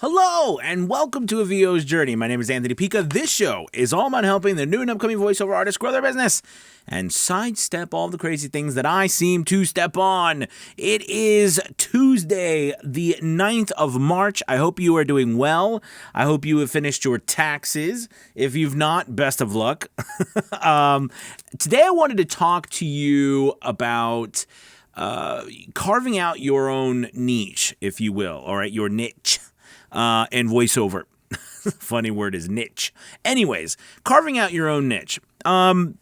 Hello, and welcome to A VO's Journey. My name is Anthony Pica. This show is all about helping the new and upcoming voiceover artists grow their business and sidestep all the crazy things that I seem to step on. It is Tuesday, the 9th of March. I hope you are doing well. I hope you have finished your taxes. If you've not, best of luck. Today I wanted to talk to you about carving out your own niche, if you will, all right, your niche. And voiceover. Funny word is niche. Anyways, carving out your own niche. So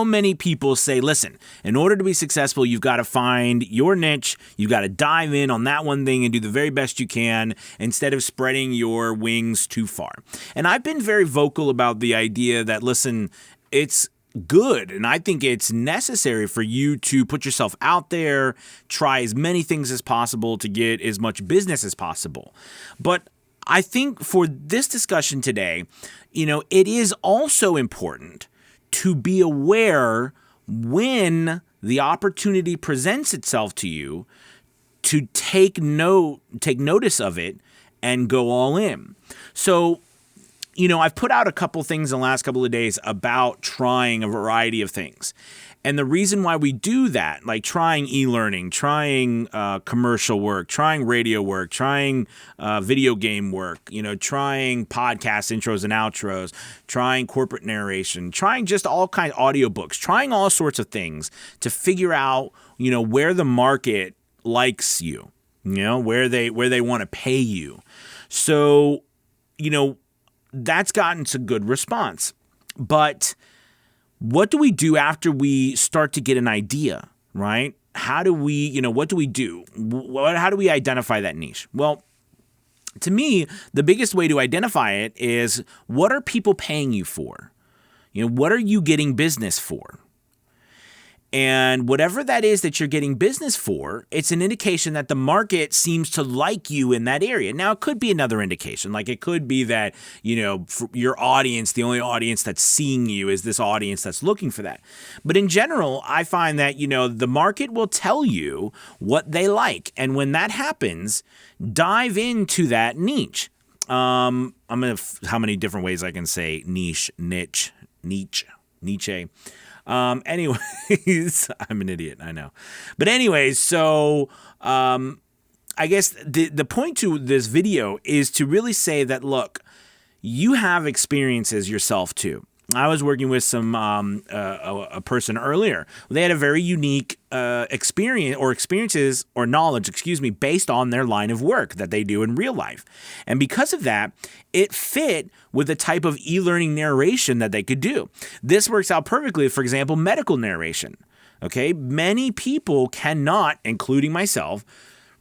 many people say, listen, in order to be successful, you've got to find your niche. You've got to dive in on that one thing and do the very best you can instead of spreading your wings too far. And I've been very vocal about the idea that, listen, it's good, and I think it's necessary for you to put yourself out there, try as many things as possible to get as much business as possible. But I think for this discussion today, it is also important to be aware when the opportunity presents itself to you to take notice of it and go all in. So I've put out a couple things in the last couple of days about trying a variety of things. And the reason why we do that, like trying e-learning, trying commercial work, trying radio work, trying video game work, trying podcast intros and outros, trying corporate narration, trying just all kinds of audiobooks, trying all sorts of things to figure out, where the market likes you, where they want to pay you. So, that's gotten some good response. But what do we do after we start to get an idea, right? How do we, what do we do? How do we identify that niche? Well, to me, the biggest way to identify it is, what are people paying you for? What are you getting business for? And whatever that is that you're getting business for, it's an indication that the market seems to like you in that area. Now, it could be another indication. Like it could be that, for your audience, the only audience that's seeing you is this audience that's looking for that. But in general, I find that, the market will tell you what they like. And when that happens, dive into that niche. How many different ways I can say niche, niche. Anyways, I'm an idiot, I know. But anyways, so I guess the point to this video is to really say that, look, you have experiences yourself too. I was working with a person earlier. They had a very unique experiences or knowledge, based on their line of work that they do in real life. And because of that, it fit with the type of e-learning narration that they could do. This works out perfectly, for example, medical narration. Okay, many people cannot, including myself,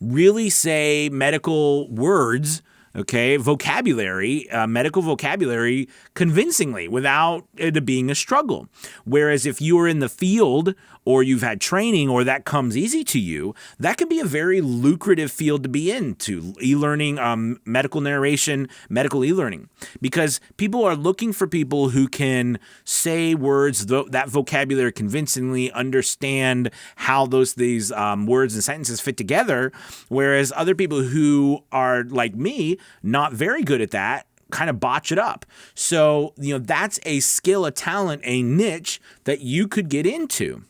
really say medical words, vocabulary, medical vocabulary convincingly without it being a struggle. Whereas if you are in the field or you've had training or that comes easy to you, that can be a very lucrative field to be into, e-learning, medical narration, medical e-learning, because people are looking for people who can say words, that vocabulary convincingly, understand how these words and sentences fit together, whereas other people who are like me, not very good at that, kind of botch it up. So, that's a skill, a talent, a niche that you could get into.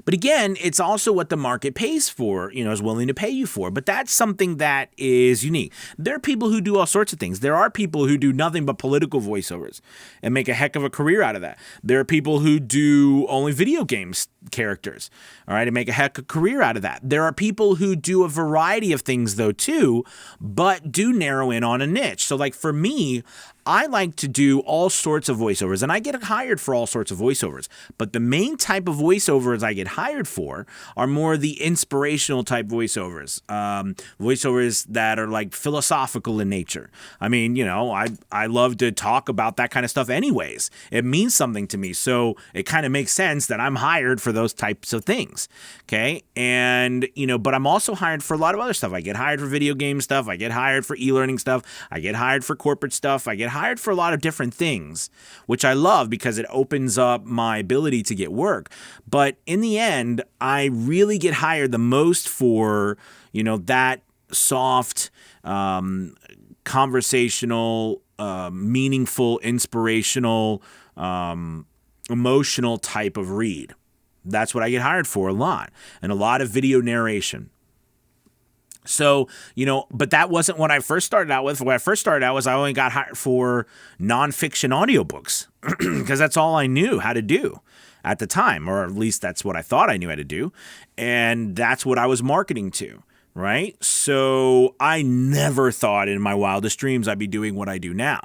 But again, it's also what the market pays for, is willing to pay you for. But that's something that is unique. There are people who do all sorts of things. There are people who do nothing but political voiceovers and make a heck of a career out of that. There are people who do only video games characters, all right, and make a heck of a career out of that. There are people who do a variety of things, though, too, but do narrow in on a niche. So, like for me, I like to do all sorts of voiceovers, and I get hired for all sorts of voiceovers. But the main type of voiceovers I get hired for are more the inspirational type voiceovers, voiceovers that are like philosophical in nature. I mean, I love to talk about that kind of stuff anyways. It means something to me, so it kind of makes sense that I'm hired for those types of things, okay? And, but I'm also hired for a lot of other stuff. I get hired for video game stuff. I get hired for e-learning stuff. I get hired for corporate stuff. I get hired for a lot of different things, which I love because it opens up my ability to get work. But in the end, I really get hired the most for, that soft, conversational, meaningful, inspirational, emotional type of read. That's what I get hired for a lot, and a lot of video narration. So, but that wasn't what I first started out with. What I first started out was I only got hired for nonfiction audiobooks because that's all I knew how to do at the time, or at least that's what I thought I knew how to do. And that's what I was marketing to, right? So I never thought in my wildest dreams I'd be doing what I do now.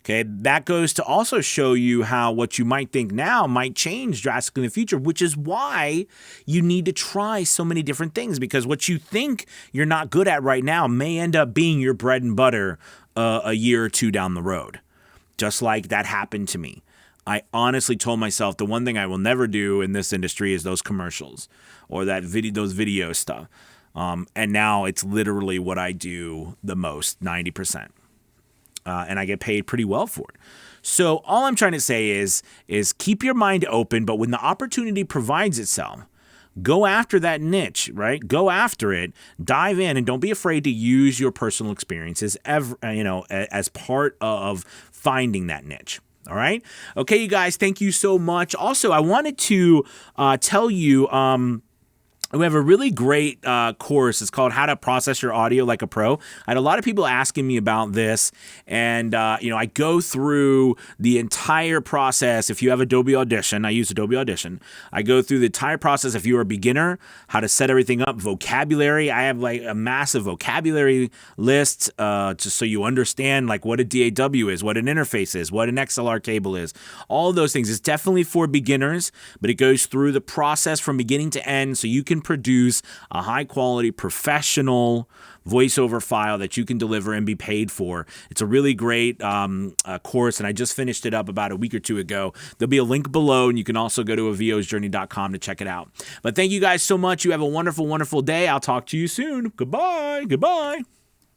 Okay, that goes to also show you how what you might think now might change drastically in the future, which is why you need to try so many different things, because what you think you're not good at right now may end up being your bread and butter a year or two down the road. Just like that happened to me. I honestly told myself the one thing I will never do in this industry is those commercials or those video stuff. And now it's literally what I do the most, 90%. And I get paid pretty well for it. So all I'm trying to say is keep your mind open, but when the opportunity provides itself, go after that niche, right? Go after it, dive in, and don't be afraid to use your personal experiences as part of finding that niche. All right? Okay, you guys, thank you so much. Also, I wanted to tell you we have a really great course. It's called How to Process Your Audio Like a Pro. I had a lot of people asking me about this, and I go through the entire process. If you have Adobe Audition, I use Adobe Audition. I go through the entire process if you're a beginner, how to set everything up, vocabulary. I have like a massive vocabulary list just so you understand like what a DAW is, what an interface is, what an XLR cable is, all of those things. It's definitely for beginners, but it goes through the process from beginning to end so you can produce a high quality professional voiceover file that you can deliver and be paid for. It's a really great course, and I just finished it up about a week or two ago. There'll be a link below, and you can also go to avosjourney.com to check it out. But thank you guys so much. You have a wonderful, wonderful day. I'll talk to you soon. Goodbye. Goodbye.